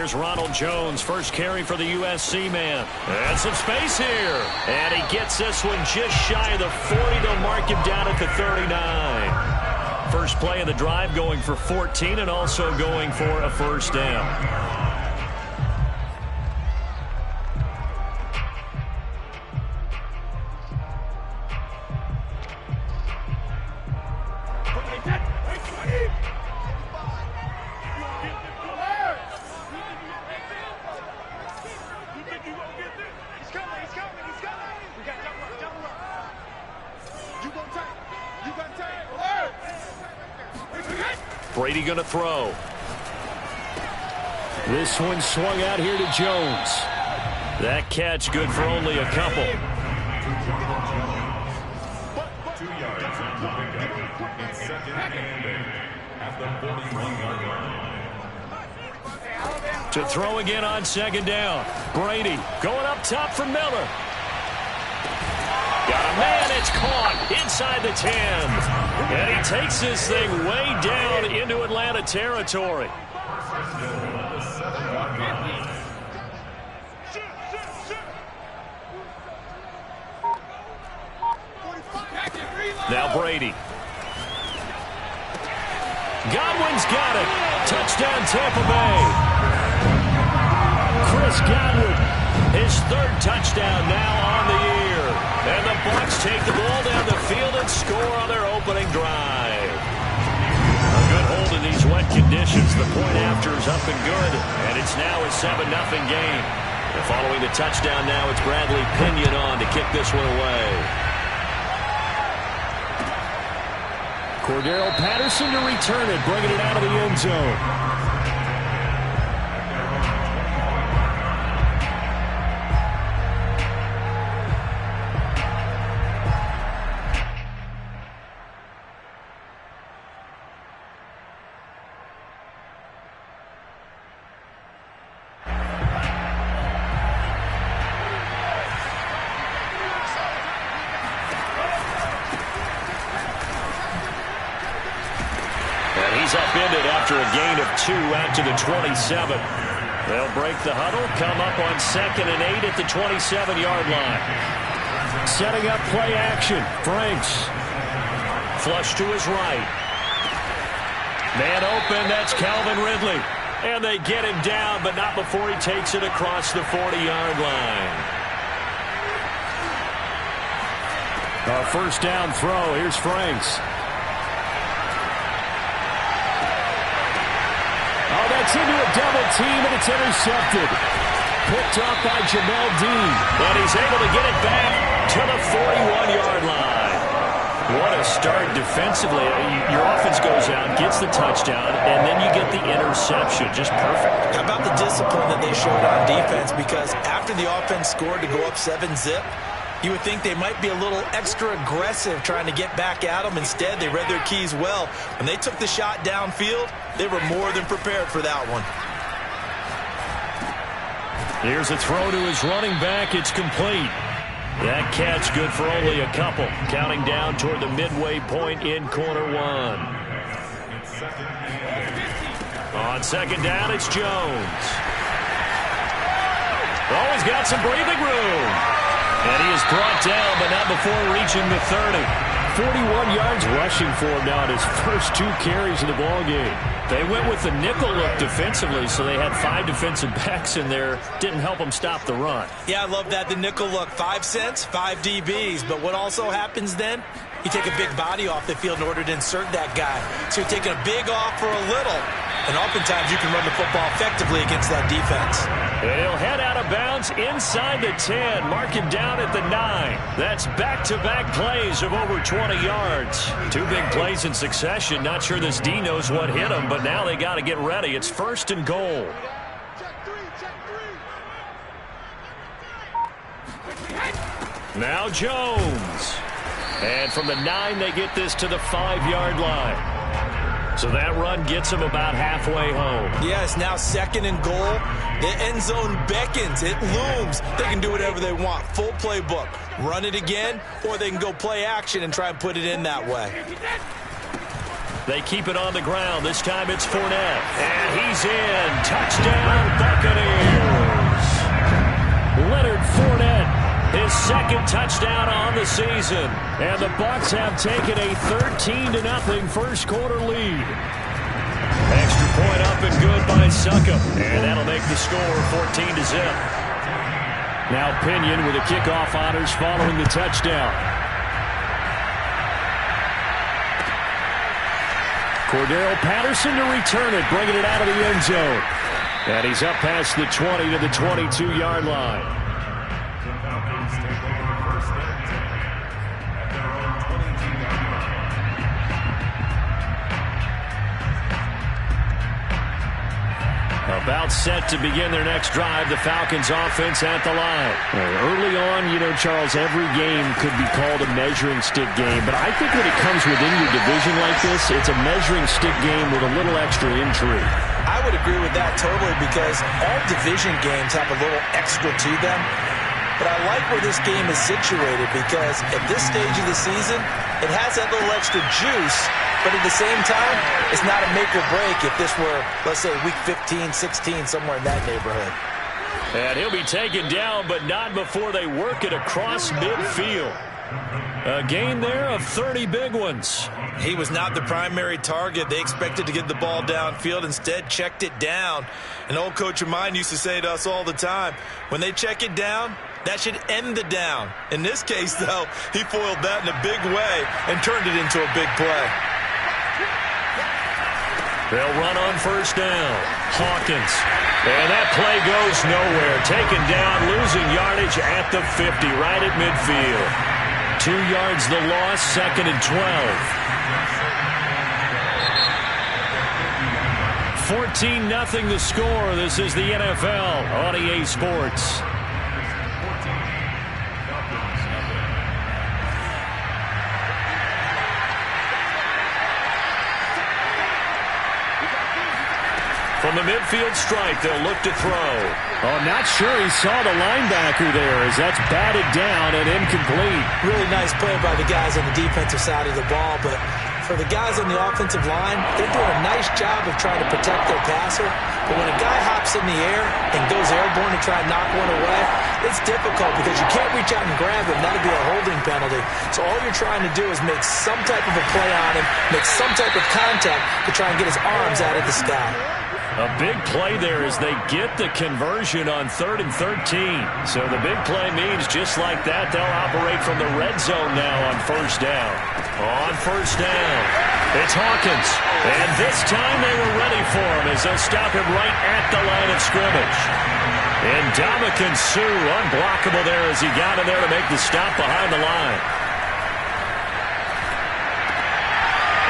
Here's Ronald Jones, first carry for the USC man. And some space here. And he gets this one just shy of the 40. They'll mark him down at the 39. First play of the drive going for 14 and also going for a first down. Brady going to throw. This one swung out here to Jones. That catch good for only a couple. 2 yards on the pickup. It's second and 8 at the 41-yard line. To throw again on second down. Brady going up top for Miller. Got a man, it's caught inside the 10. And he takes this thing way down into Atlanta territory. Now Brady. Godwin's got it. Touchdown Tampa Bay. Chris Godwin, his third touchdown now on the year. And the Bucs take the ball down the field and score on their opening drive. A good hold in these wet conditions. The point after is up and good. And it's now a 7-0 game. And following the touchdown now, it's Bradley Pinion on to kick this one away. Cordero Patterson to return it, bringing it out of the end zone. Upended after a gain of 2 out to the 27. They'll break the huddle, come up on 2nd and 8 at the 27-yard line. Setting up play action. Franks. Flush to his right. Man open, that's Calvin Ridley. And they get him down, but not before he takes it across the 40-yard line. A first down throw. Here's Franks. That's into a double team, and it's intercepted. Picked off by Jamel Dean. And he's able to get it back to the 41-yard line. What a start defensively. Your offense goes out, gets the touchdown, and then you get the interception. Just perfect. How about the discipline that they showed on defense? Because after the offense scored to go up 7-zip, you would think they might be a little extra aggressive trying to get back at them. Instead, they read their keys well. When they took the shot downfield, they were more than prepared for that one. Here's a throw to his running back. It's complete. That catch good for only a couple. Counting down toward the midway point in quarter one. On second down, it's Jones. Oh, he's got some breathing room. And he is brought down, but not before reaching the 30. 41 yards rushing for him now at his first 2 carries in the ballgame. They went with the nickel look defensively, so they had 5 defensive backs in there. Didn't help them stop the run. Yeah, I love that, the nickel look. 5 cents, 5 DBs. But what also happens then? You take a big body off the field in order to insert that guy. So you're taking a big off for a little. And oftentimes you can run the football effectively against that defense. He'll head out of bounds inside the 10. Mark him down at the 9. That's back-to-back plays of over 20 yards. 2 big plays in succession. Not sure this D knows what hit him, but now they got to get ready. It's 1st and goal. Now Jones. And from the 9, they get this to the 5-yard line. So that run gets them about halfway home. Yes, now 2nd and goal. The end zone beckons. It looms. They can do whatever they want. Full playbook. Run it again, or they can go play action and try and put it in that way. They keep it on the ground. This time it's Fournette. And he's in. Touchdown, Buccaneers. Leonard Fournette, his second touchdown on the season. And the Bucs have taken a 13-0 first quarter lead. Extra point up and good by Succop. And that'll make the score 14-0. Now Pinion with the kickoff honors following the touchdown. Cordero Patterson to return it, bringing it out of the end zone. And he's up past the 20 to the 22-yard line. About set to begin their next drive, the Falcons offense at the line. Early on, you know, Charles, every game could be called a measuring stick game. But I think when it comes within your division like this, it's a measuring stick game with a little extra intrigue. I would agree with that totally because all division games have a little extra to them. But I like where this game is situated because at this stage of the season, it has that little extra juice. But at the same time, it's not a make or break if this were, let's say, week 15, 16, somewhere in that neighborhood. And he'll be taken down, but not before they work it across midfield. A gain there of 30 big ones. He was not the primary target. They expected to get the ball downfield. Instead, checked it down. An old coach of mine used to say to us all the time, when they check it down, that should end the down. In this case, though, he foiled that in a big way and turned it into a big play. They'll run on first down. Hawkins. And that play goes nowhere. Taken down, losing yardage at the 50, right at midfield. 2 yards the loss, 2nd and 12. 14-0 the score. This is the NFL on EA Sports. From the midfield stripe, they'll look to throw. Oh, not sure he saw the linebacker there as that's batted down and incomplete. Really nice play by the guys on the defensive side of the ball, but for the guys on the offensive line, they're doing a nice job of trying to protect their passer. But when a guy hops in the air and goes airborne to try and knock one away, it's difficult because you can't reach out and grab him. That'd be a holding penalty. So all you're trying to do is make some type of a play on him, make some type of contact to try and get his arms out of the sky. A big play there as they get the conversion on 3rd and 13. So the big play means just like that, they'll operate from the red zone now on first down. On first down, it's Hawkins. And this time they were ready for him as they'll stop him right at the line of scrimmage. And Ndamukong Suh, unblockable there as he got in there to make the stop behind the line.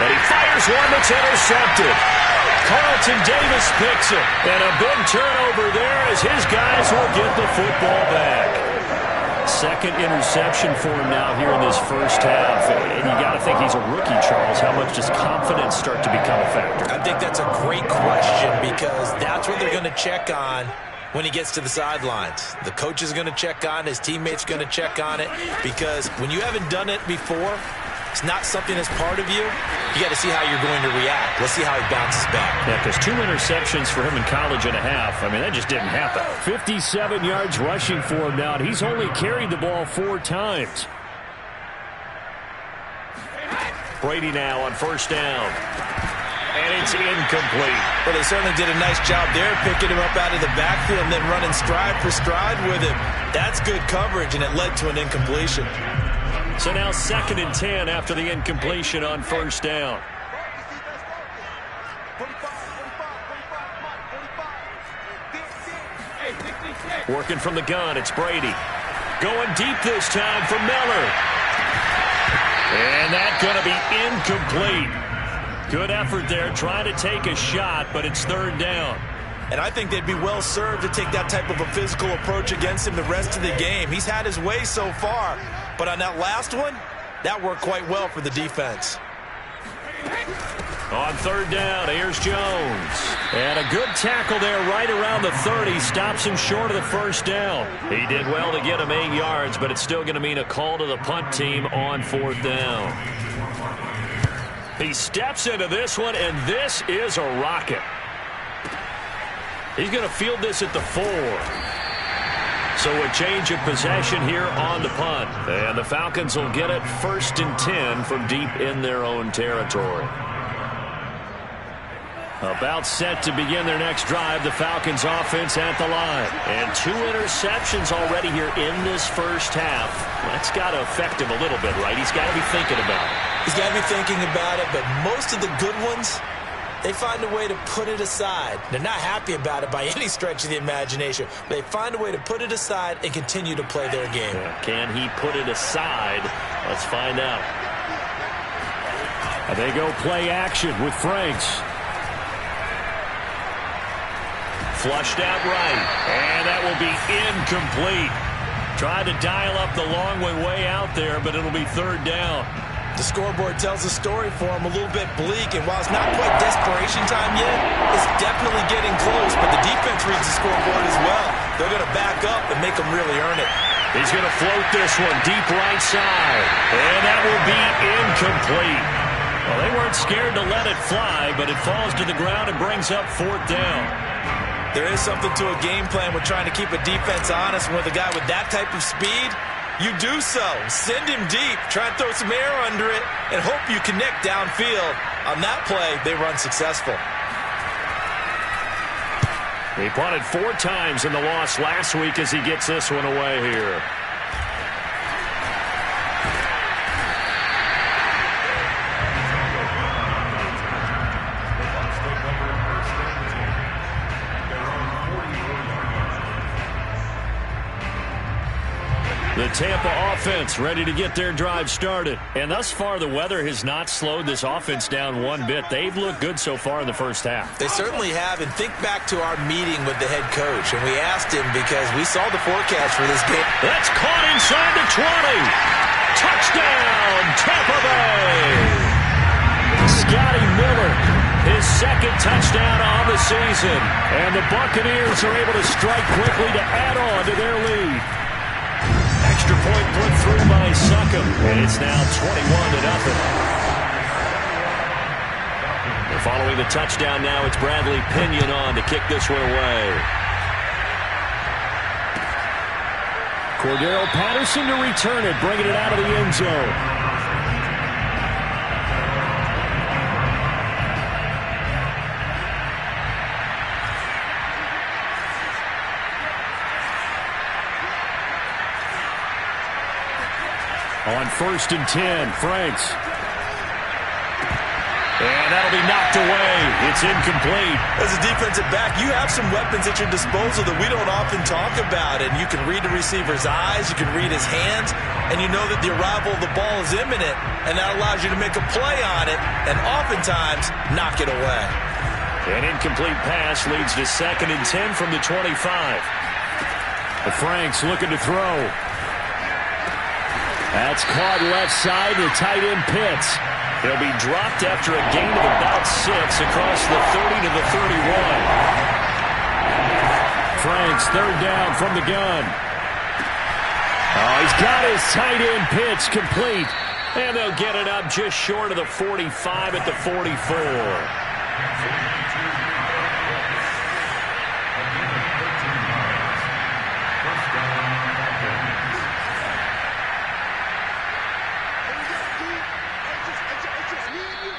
And he fires one that's intercepted. Carlton Davis picks it. And a big turnover there as his guys will get the football back. Second interception for him now here in this first half. And you got to think he's a rookie, Charles. How much does confidence start to become a factor? I think that's a great question because that's what they're going to check on when he gets to the sidelines. The coach is going to check on it. His teammates going to check on it because when you haven't done it before, it's not something that's part of you. You got to see how you're going to react. Let's see how he bounces back. Yeah, because 2 interceptions for him in college and a half. I mean, that just didn't happen. 57 yards rushing for him now. And he's only carried the ball 4 times. Brady now on first down. And it's incomplete. Well, they certainly did a nice job there, picking him up out of the backfield and then running stride for stride with him. That's good coverage, and it led to an incompletion. So now 2nd and 10 after the incompletion on first down. Working from the gun, it's Brady. Going deep this time for Miller. And that's going to be incomplete. Good effort there, trying to take a shot, but it's 3rd down. And I think they'd be well served to take that type of a physical approach against him the rest of the game. He's had his way so far, but on that last one, that worked quite well for the defense. On 3rd down, here's Jones. And a good tackle there right around the 30. Stops him short of the first down. He did well to get him 8 yards, but it's still going to mean a call to the punt team on 4th down. He steps into this one, and this is a rocket. He's going to field this at the 4. So a change of possession here on the punt. And the Falcons will get it 1st and 10 from deep in their own territory. About set to begin their next drive, the Falcons offense at the line. And 2 interceptions already here in this first half. That's got to affect him a little bit, right? He's got to be thinking about it. He's got to be thinking about it, but most of the good ones, they find a way to put it aside. They're not happy about it by any stretch of the imagination. They find a way to put it aside and continue to play their game. Can he put it aside? Let's find out. And they go play action with Franks. Flushed out right, and that will be incomplete. Tried to dial up the long way out there, but it'll be 3rd down. The scoreboard tells a story for him, a little bit bleak, and while it's not quite desperation time yet, it's definitely getting close, but the defense reads the scoreboard as well. They're going to back up and make them really earn it. He's going to float this one deep right side, and that will be incomplete. Well, they weren't scared to let it fly, but it falls to the ground and brings up 4th down. There is something to a game plan with trying to keep a defense honest. With a guy with that type of speed, you do so. Send him deep, try and throw some air under it, and hope you connect downfield. On that play, they run successful. He punted 4 times in the loss last week as he gets this one away here. The Tampa offense ready to get their drive started. And thus far, the weather has not slowed this offense down one bit. They've looked good so far in the first half. They certainly have. And think back to our meeting with the head coach. And we asked him because we saw the forecast for this game. That's caught inside the 20. Touchdown, Tampa Bay. Scotty Miller, his 2nd touchdown on the season. And the Buccaneers are able to strike quickly to add on to their lead. Extra point put through by Succop, and it's now 21-0. And following the touchdown now, it's Bradley Pinion on to kick this one away. Cordero Patterson to return it, bringing it out of the end zone. On 1st and 10, Franks. And that'll be knocked away. It's incomplete. As a defensive back, you have some weapons at your disposal that we don't often talk about. And you can read the receiver's eyes, you can read his hands, and you know that the arrival of the ball is imminent, and that allows you to make a play on it and oftentimes knock it away. An incomplete pass leads to 2nd and 10 from the 25. Franks looking to throw. That's caught left side to tight end Pitts. He'll be dropped after a gain of about 6 across the 30 to the 31. Franks, 3rd down from the gun. Oh, he's got his tight end Pitts complete. And they'll get it up just short of the 45 at the 44.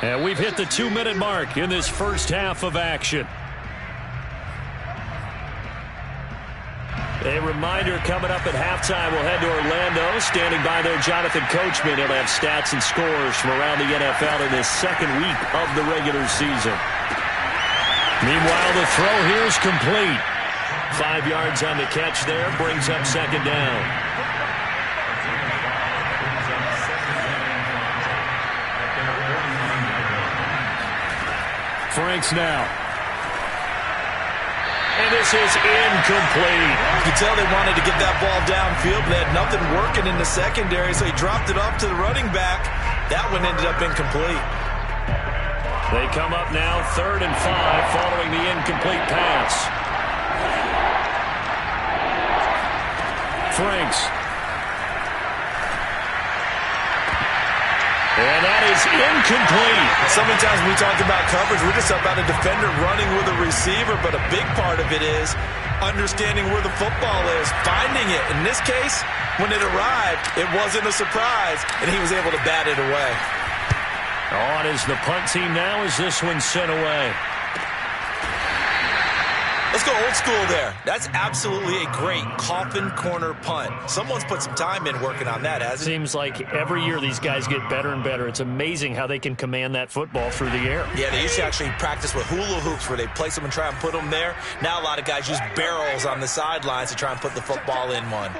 And we've hit the 2-minute mark in this first half of action. A reminder coming up at halftime, we'll head to Orlando. Standing by there, Jonathan Coachman. He'll have stats and scores from around the NFL in this 2nd week of the regular season. Meanwhile, the throw here is complete. 5 yards on the catch there, brings up 2nd down. Franks now. And this is incomplete. You can tell they wanted to get that ball downfield, but they had nothing working in the secondary, so he dropped it off to the running back. That one ended up incomplete. They come up now 3rd and 5 following the incomplete pass. Franks. And that is incomplete. So many times when we talk about coverage, we're just about a defender running with a receiver, but a big part of it is understanding where the football is, finding it. In this case, when it arrived, it wasn't a surprise, and he was able to bat it away. On is the punt team now as this one's sent away. Let's go old school there. That's absolutely a great coffin corner punt. Someone's put some time in working on that, hasn't it? Seems like every year these guys get better and better. It's amazing how they can command that football through the air. Yeah, they used to actually practice with hula hoops where they place them and try and put them there. Now a lot of guys use barrels on the sidelines to try and put the football in one.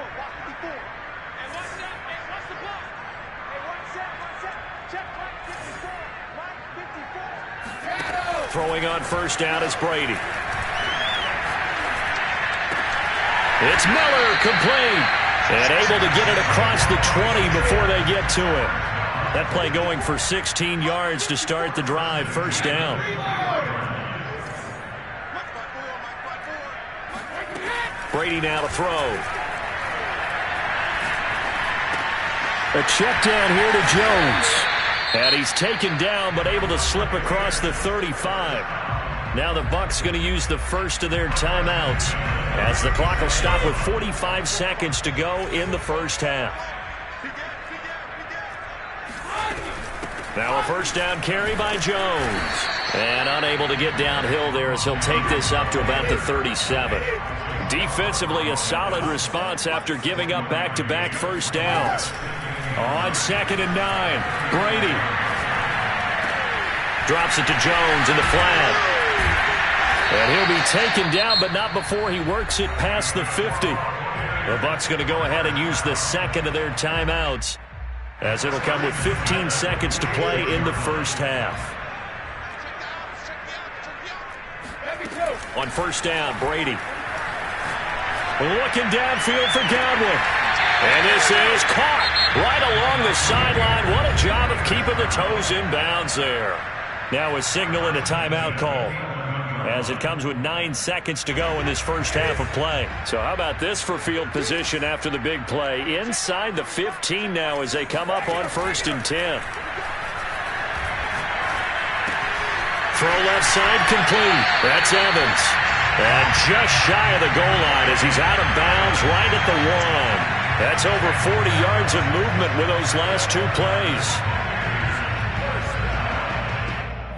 Throwing on first down is Brady. It's Miller, complete, and able to get it across the 20 before they get to it. That play going for 16 yards to start the drive, first down. Brady now to throw. A check down here to Jones. And he's taken down, but able to slip across the 35. Now the Bucs going to use the first of their timeouts as the clock will stop with 45 seconds to go in the first half. Now a first down carry by Jones. And unable to get downhill there as he'll take this up to about the 37. Defensively, a solid response after giving up back-to-back first downs. On 2nd and 9, Brady drops it to Jones in the flat. And he'll be taken down, but not before he works it past the 50. The Bucs going to go ahead and use the second of their timeouts, as it'll come with 15 seconds to play in the first half. On first down, Brady. Looking downfield for Godwin. And this is caught right along the sideline. What a job of keeping the toes in bounds there. Now a signal and a timeout call, as it comes with 9 seconds to go in this first half of play. So how about this for field position after the big play? Inside the 15 now as they come up on 1st and 10. Throw left side complete. That's Evans. And just shy of the goal line as he's out of bounds right at the 1. That's over 40 yards of movement with those last 2 plays.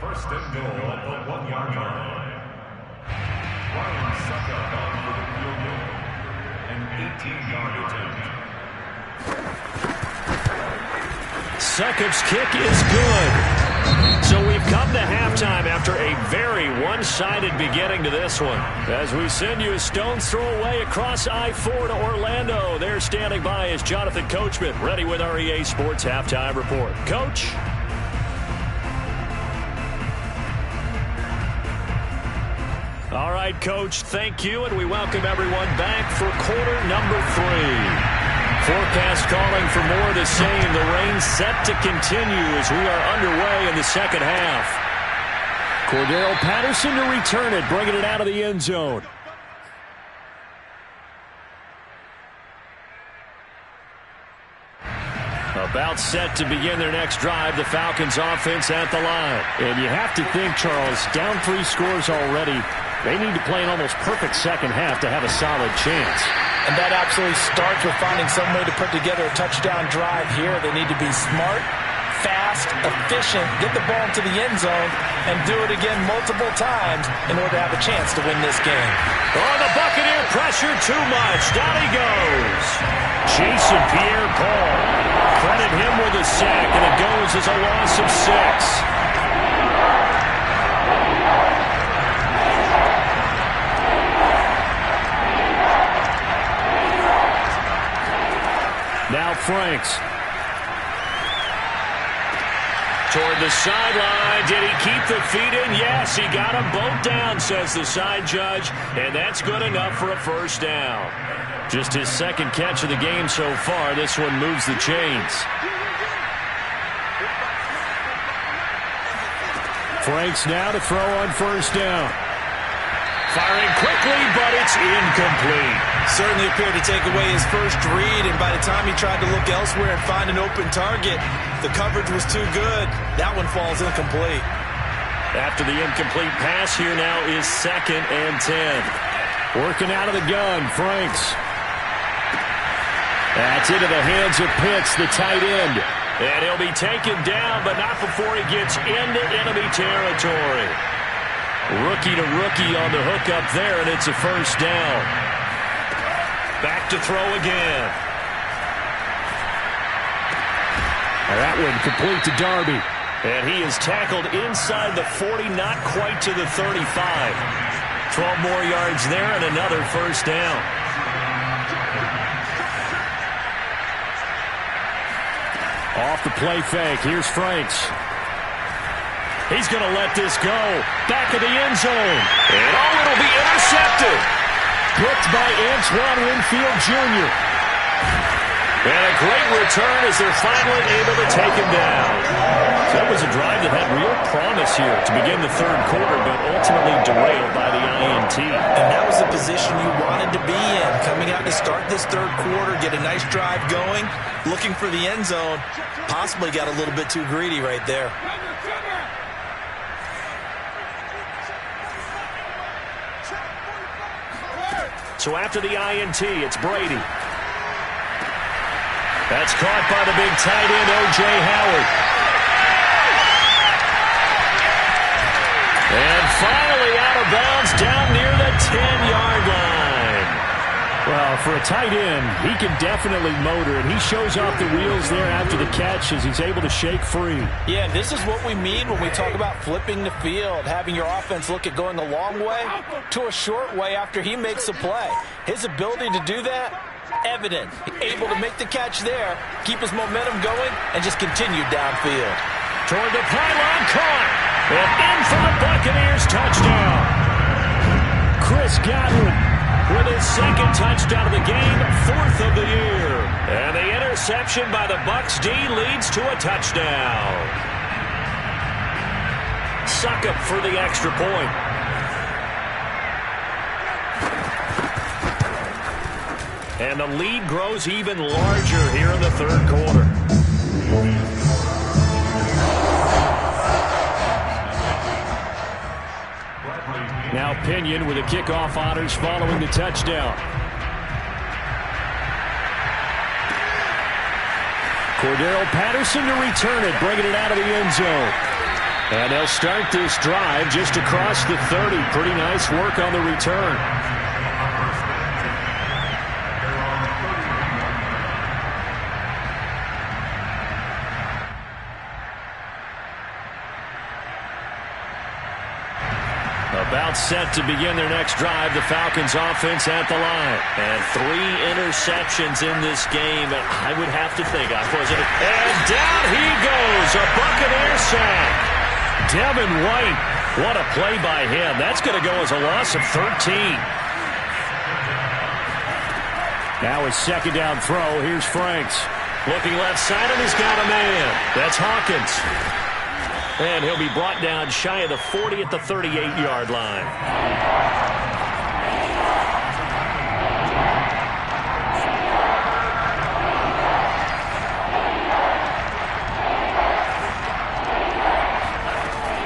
First and goal at the 1-yard line. Ryan Suckup on for the field goal. An 18-yard attempt. Succup's kick is good. So we've come to halftime after a very one-sided beginning to this one. As we send you a stone's throw away across I-4 to Orlando. There standing by is Jonathan Coachman, ready with our EA Sports Halftime Report. Coach? All right, Coach, thank you, and we welcome everyone back for quarter number 3. Forecast calling for more of the same. The rain set to continue as we are underway in the second half. Cordero Patterson to return it, bringing it out of the end zone. About set to begin their next drive, the Falcons offense at the line. And you have to think, Charles, down 3 scores already. They need to play an almost perfect second half to have a solid chance. And that absolutely starts with finding some way to put together a touchdown drive here. They need to be smart, fast, efficient, get the ball into the end zone, and do it again multiple times in order to have a chance to win this game. Oh, the Buccaneer pressure too much. Down he goes. Jason Pierre-Paul. Credit him with a sack, and it goes as a loss of 6. Now Franks. Toward the sideline. Did he keep the feet in? Yes, he got them both down, says the side judge. And that's good enough for a first down. Just his second catch of the game so far. This one moves the chains. Franks now to throw on first down. Firing quickly, but it's incomplete. Certainly appeared to take away his first read and and by the time he tried to look elsewhere and find an open target, the coverage was too good. That one falls incomplete. After the incomplete pass, here now is 2nd and 10. Working out of the gun, Franks. That's into the hands of Pitts, the tight end. And he'll be taken down, but not before he gets into enemy territory. Rookie to rookie on the hook up there, and it's a first down. Back to throw again. And that one complete to Darby. And he is tackled inside the 40, not quite to the 35. 12 more yards there and another first down. Off the play fake. Here's Franks. He's going to let this go. Back of the end zone. And it'll be intercepted. Picked by Antoine Winfield Jr. And a great return as they're finally able to take him down. So that was a drive that had real promise here to begin the third quarter, but ultimately derailed by the INT. And that was the position you wanted to be in. Coming out to start this third quarter, get a nice drive going, looking for the end zone. Possibly got a little bit too greedy right there. So after the INT, it's Brady. That's caught by the big tight end, O.J. Howard. And finally out of bounds down near the 10-yard line. Well, for a tight end, he can definitely motor, and he shows off the wheels there after the catch as he's able to shake free. Yeah, this is what we mean when we talk about flipping the field, having your offense look at going a long way to a short way after he makes a play. His ability to do that, evident. Able to make the catch there, keep his momentum going, and just continue downfield. Toward the pylon, caught. And in for the Buccaneers, touchdown. Chris Godwin with his 2nd touchdown of the game, 4th of the year. And the interception by the Bucs D leads to a touchdown. Succop for the extra point. And the lead grows even larger here in the third quarter. Now Pinion with the kickoff honors following the touchdown. Cordero Patterson to return it, bringing it out of the end zone. And they'll start this drive just across the 30. Pretty nice work on the return. About set to begin their next drive, the Falcons offense at the line. And 3 interceptions in this game, I would have to think. And down he goes, a Buccaneer sack. Devin White, what a play by him. That's going to go as a loss of 13. Now his 2nd down throw, here's Franks. Looking left side, and he's got a man. That's Hawkins. And he'll be brought down shy of the 40 at the 38-yard line.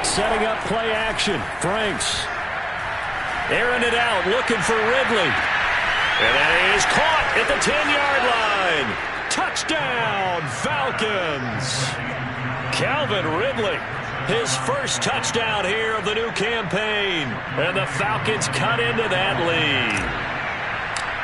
Setting up play action. Franks. Airing it out, looking for Ridley. And that is caught at the 10-yard line. Touchdown, Falcons. Calvin Ridley. His first touchdown here of the new campaign. And the Falcons cut into that lead.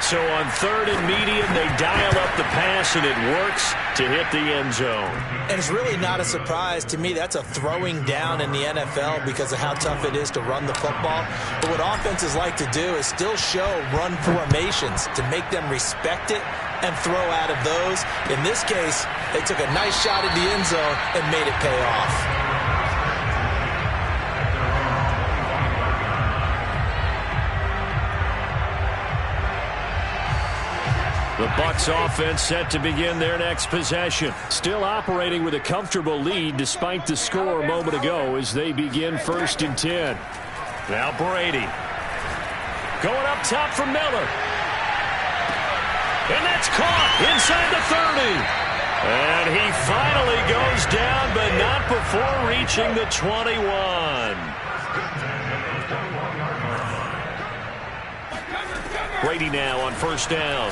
So on 3rd and medium, they dial up the pass, and it works to hit the end zone. And it's really not a surprise to me. That's a throwing down in the NFL because of how tough it is to run the football. But what offenses like to do is still show run formations to make them respect it and throw out of those. In this case, they took a nice shot at the end zone and made it pay off. The Bucs offense set to begin their next possession. Still operating with a comfortable lead despite the score a moment ago as they begin 1st and 10. Now Brady. Going up top for Miller. And that's caught inside And he finally goes down, but not before reaching the 21. Brady now on first down.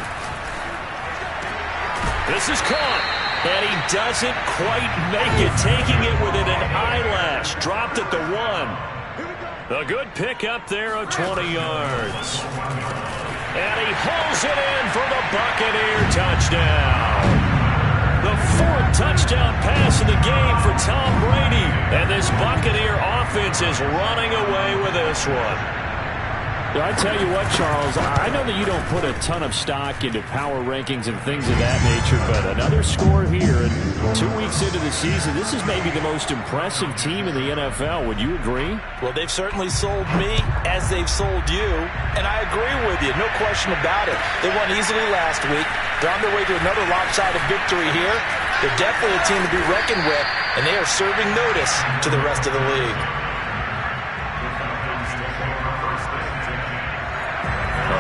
This is caught, and he doesn't quite make it, taking it within an eyelash. Dropped at the 1. A good pick up there of 20 yards. And he hauls it in for the Buccaneer touchdown. The 4th touchdown pass of the game for Tom Brady. And this Buccaneer offense is running away with this one. I tell you what, Charles, I know that you don't put a ton of stock into power rankings and things of that nature, but another score here, and 2 weeks into the season, this is maybe the most impressive team in the NFL. Would you agree? Well, they've certainly sold me as they've sold you, and I agree with you, no question about it. They won easily last week. They're on their way to another lopsided victory here. They're definitely a team to be reckoned with, and they are serving notice to the rest of the league.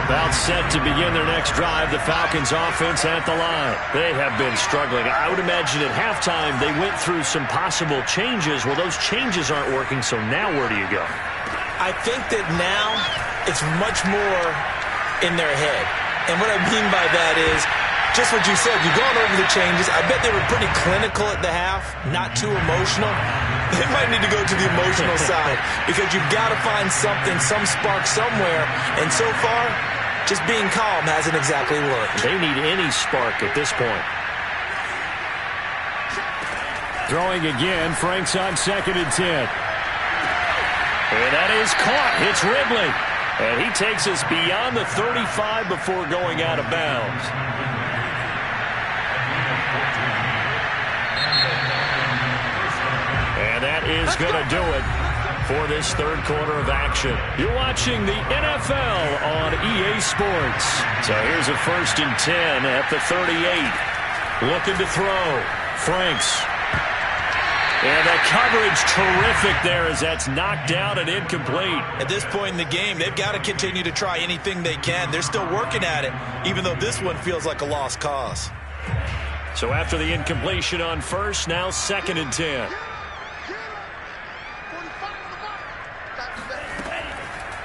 About set to begin their next drive, the Falcons offense at the line. They have been struggling. I would imagine at halftime they went through some possible changes. Well, those changes aren't working, so now where do you go? I think that now it's much more in their head. And what I mean by that is just what you said. You've gone over the changes. I bet they were pretty clinical at the half, not too emotional. They might need to go to the emotional side because you've got to find something, some spark somewhere. And so far, just being calm hasn't exactly worked. They need any spark at this point. Throwing again, Frank's on 2nd and 10. And that is caught. It's Ridley. And he takes us beyond the 35 before going out of bounds. And that is going to do it for this third quarter of action. You're watching the NFL on EA Sports. So here's a 1st and 10 at the 38. Looking to throw. Franks. And the coverage terrific there as that's knocked down and incomplete. At this point in the game, they've got to continue to try anything they can. They're still working at it, even though this one feels like a lost cause. So after the incompletion on first, now 2nd and 10.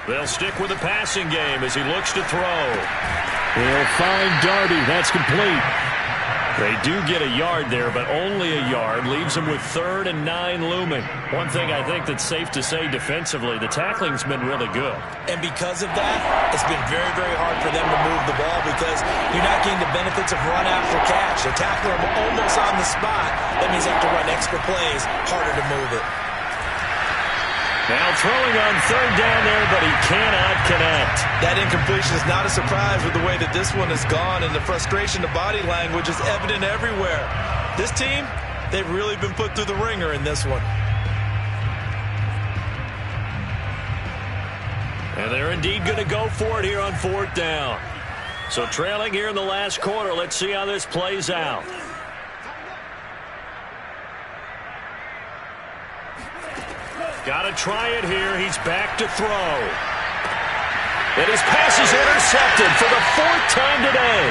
They'll stick with the passing game as he looks to throw. They'll find Darby. That's complete. They do get a yard there, but only a yard. Leaves them with 3rd and 9 looming. One thing I think that's safe to say defensively, the tackling's been really good. And because of that, it's been very, very hard for them to move the ball because you're not getting the benefits of run after catch. The tackler almost on the spot. That means they have to run extra plays, harder to move it. Now throwing on 3rd down there, but he cannot connect. That incompletion is not a surprise with the way that this one has gone, and the frustration, the body language is evident everywhere. This team, they've really been put through the ringer in this one. And they're indeed going to go for it here on 4th down. So trailing here in the last quarter, let's see how this plays out. Got to try it here. He's back to throw. And his pass is intercepted for the 4th time today.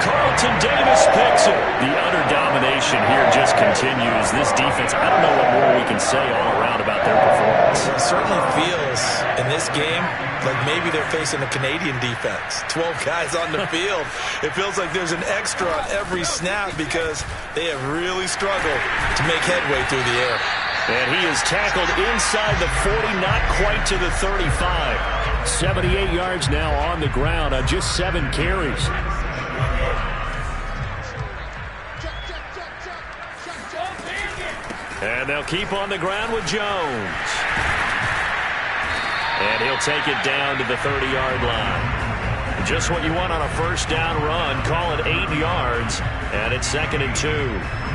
Carlton Davis picks it. The utter domination here just continues. This defense, I don't know what more we can say all around about their performance. It certainly feels in this game like maybe they're facing a Canadian defense. 12 guys on the field. It feels like there's an extra on every snap because they have really struggled to make headway through the air. And he is tackled inside the 40, not quite to the 35. 78 yards now on the ground on just 7 carries. And they'll keep on the ground with Jones. And he'll take it down to the 30-yard line. Just what you want on a 1st down run. Call it 8 yards. And it's 2nd and 2.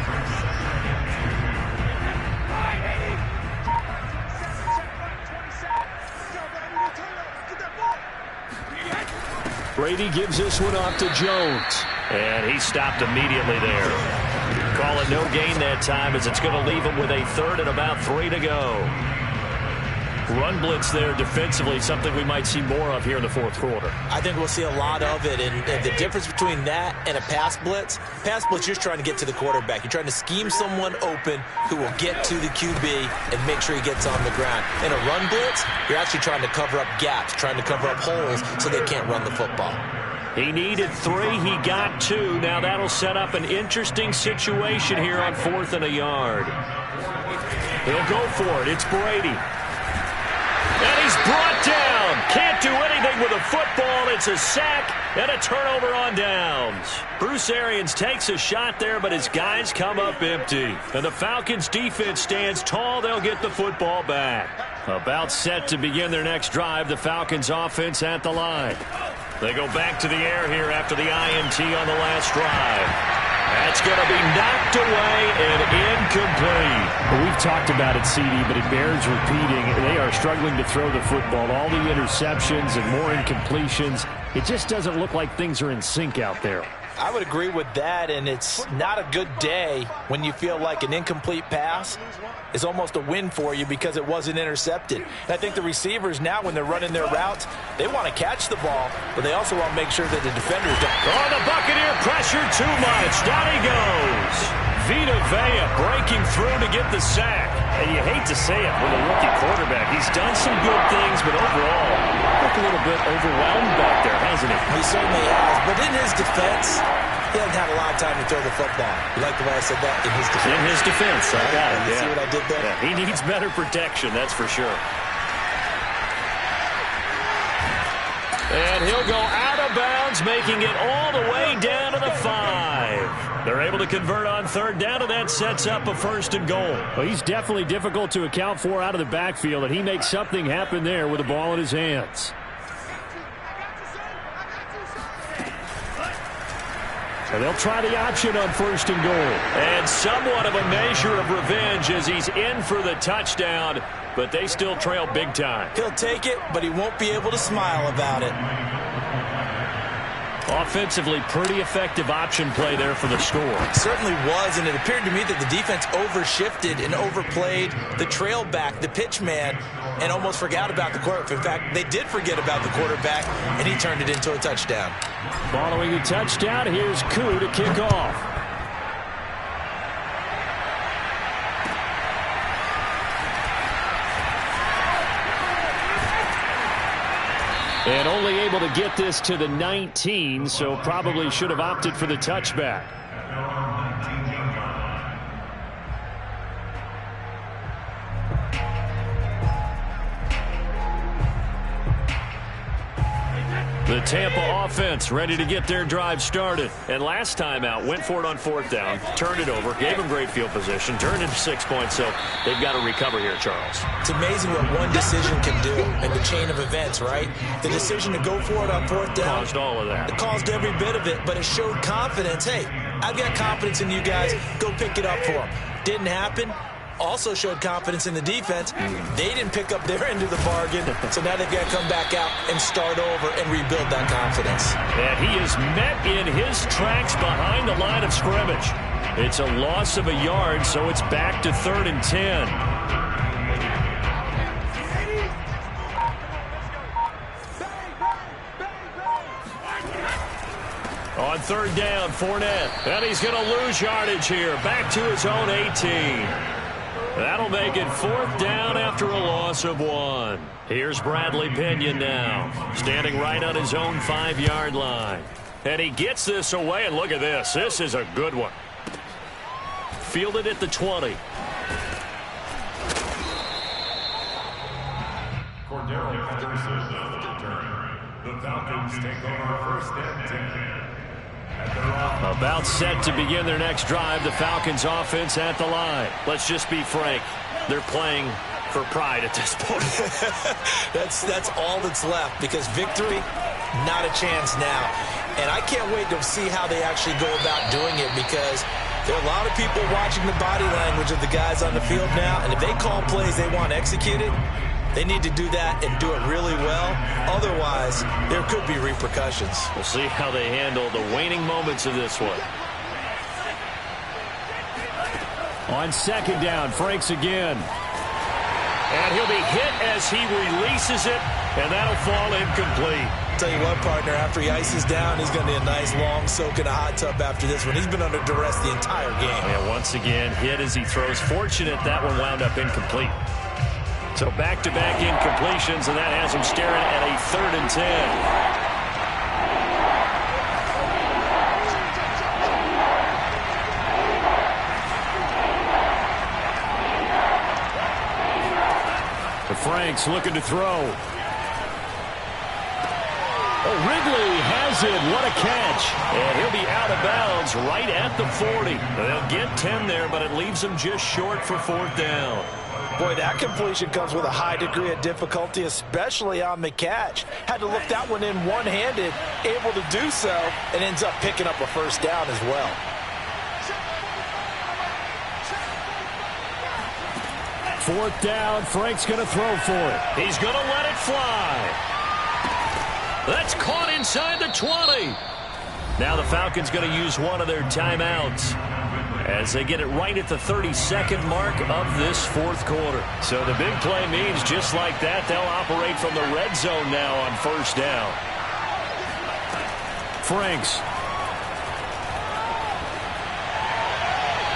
Brady gives this one off to Jones. And he stopped immediately there. Call it no gain that time as it's going to leave him with a 3rd and about 3 to go. Run blitz there defensively, something we might see more of here in the fourth quarter. I think we'll see a lot of it, and the difference between that and a pass blitz, you're just trying to get to the quarterback. You're trying to scheme someone open who will get to the QB and make sure he gets on the ground. In a run blitz, you're actually trying to cover up gaps, trying to cover up holes so they can't run the football. He needed 3. He got 2. Now that'll set up an interesting situation here on 4th and a yard. He'll go for it. It's Brady. And he's brought down. Can't do anything with a football. It's a sack and a turnover on downs. Bruce Arians takes a shot there, but his guys come up empty. And the Falcons defense stands tall. They'll get the football back. About set to begin their next drive. The Falcons offense at the line. They go back to the air here after the INT on the last drive. That's going to be knocked away and incomplete. Well, we've talked about it, CD, but it bears repeating. They are struggling to throw the football. All the interceptions and more incompletions. It just doesn't look like things are in sync out there. I would agree with that, and it's not a good day when you feel like an incomplete pass is almost a win for you because it wasn't intercepted. And I think the receivers now, when they're running their routes, they want to catch the ball, but they also want to make sure that the defenders don't. Oh, the Buccaneer pressure too much. Down he goes. Vita Vea breaking through to get the sack. And you hate to say it with a rookie quarterback. He's done some good things, but overall, looked a little bit overwhelmed back there, hasn't he? He certainly has. But in his defense, he hasn't had a lot of time to throw the football. You like the way I said that? In his defense. In his defense. I got it. You see what I did there? Yeah, he needs better protection, that's for sure. And he'll go out of bounds, making it all the way down to the 5. They're able to convert on 3rd down, and that sets up a 1st and goal. Well, he's definitely difficult to account for out of the backfield, and he makes something happen there with the ball in his hands. So they'll try the option on 1st and goal. And somewhat of a measure of revenge as he's in for the touchdown, but they still trail big time. He'll take it, but he won't be able to smile about it. Offensively, pretty effective option play there for the score. It certainly was, and it appeared to me that the defense overshifted and overplayed the trail back, the pitch man, and almost forgot about the quarterback. In fact, they did forget about the quarterback, and he turned it into a touchdown. Following the touchdown, here's Koo to kick off. And only able to get this to the 19, so probably should have opted for the touchback. The Tampa offense ready to get their drive started. And last time out, went for it on 4th down, turned it over, gave them great field position, turned it to 6 points, so they've got to recover here, Charles. It's amazing what one decision can do in the chain of events, right? The decision to go for it on 4th down. Caused all of that. It caused every bit of it, but it showed confidence. Hey, I've got confidence in you guys. Go pick it up for them. Didn't happen. Also showed confidence in the defense. They didn't pick up their end of the bargain, so now they've got to come back out and start over and rebuild that confidence. And he is met in his tracks behind the line of scrimmage. It's a loss of a yard, so it's back to 3rd and 10. On 3rd down, Fournette. And he's going to lose yardage here. Back to his own 18. That'll make it 4th down after a loss of 1. Here's Bradley Pinion now, standing right on his own 5-yard line. And he gets this away, and look at this. This is a good one. Fielded at the 20. Cordero Patterson on the return. The Falcons take over 1st and 10. About set to begin their next drive. The Falcons offense at the line. Let's just be frank. They're playing for pride at this point. That's all that's left, because victory, not a chance now. And I can't wait to see how they actually go about doing it, because there are a lot of people watching the body language of the guys on the field now, and if they call plays they want executed, they need to do that and do it really well. Otherwise, there could be repercussions. We'll see how they handle the waning moments of this one. On 2nd down, Franks again. And he'll be hit as he releases it, and that'll fall incomplete. Tell you what, partner, after he ices down, he's going to need a nice long soak in a hot tub after this one. He's been under duress the entire game. And once again, hit as he throws. Fortunate that one wound up incomplete. So back-to-back incompletions, and that has him staring at a 3rd and 10. Frank's looking to throw. Oh, Ridley has it. What a catch. And he'll be out of bounds right at the 40. They'll get 10 there, but it leaves them just short for 4th down. Boy, that completion comes with a high degree of difficulty, especially on the catch. Had to look that one in one-handed, able to do so, and ends up picking up a 1st down as well. Fourth down, Frank's going to throw for it. He's going to let it fly. That's caught inside the 20. Now the Falcons going to use one of their timeouts as they get it right at the 32nd mark of this 4th quarter. So the big play means just like that, they'll operate from the red zone now on 1st down. Franks.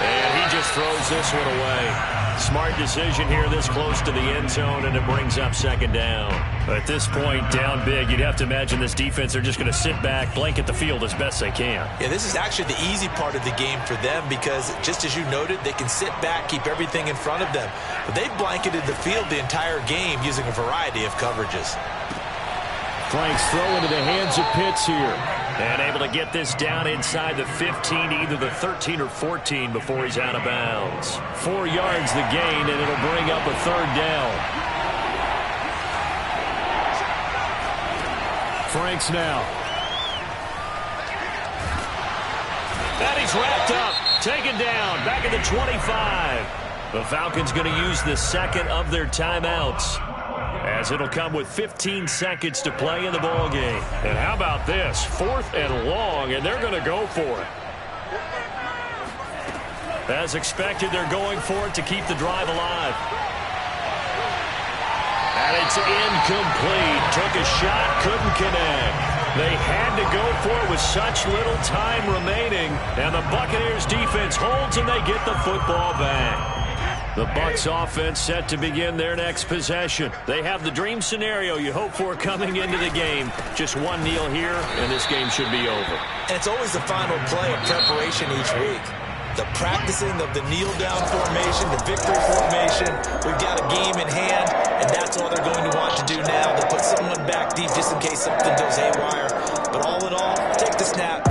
And he just throws this one away. Smart decision here this close to the end zone, and it brings up 2nd down. At this point, down big, you'd have to imagine this defense are just going to sit back, blanket the field as best they can. Yeah, this is actually the easy part of the game for them because, just as you noted, they can sit back, keep everything in front of them. But they've blanketed the field the entire game using a variety of coverages. Frank's throw into the hands of Pitts here. And able to get this down inside the 15, either the 13 or 14 before he's out of bounds. 4 yards the gain, and it'll bring up a 3rd down. Franks now. And he's wrapped up, taken down, back at the 25. The Falcons going to use the 2nd of their timeouts, as it'll come with 15 seconds to play in the ballgame. And how about this? 4th and long, and they're going to go for it. As expected, they're going for it to keep the drive alive. And it's incomplete. Took a shot, couldn't connect. They had to go for it with such little time remaining. And the Buccaneers defense holds, and they get the football back. The Bucs offense set to begin their next possession. They have the dream scenario you hope for coming into the game. Just one kneel here, and this game should be over. And it's always the final play of preparation each week. The practicing of the kneel-down formation, the victory formation. We've got a game in hand, and that's all they're going to want to do now. They'll put someone back deep just in case something goes haywire. But all in all, take the snap,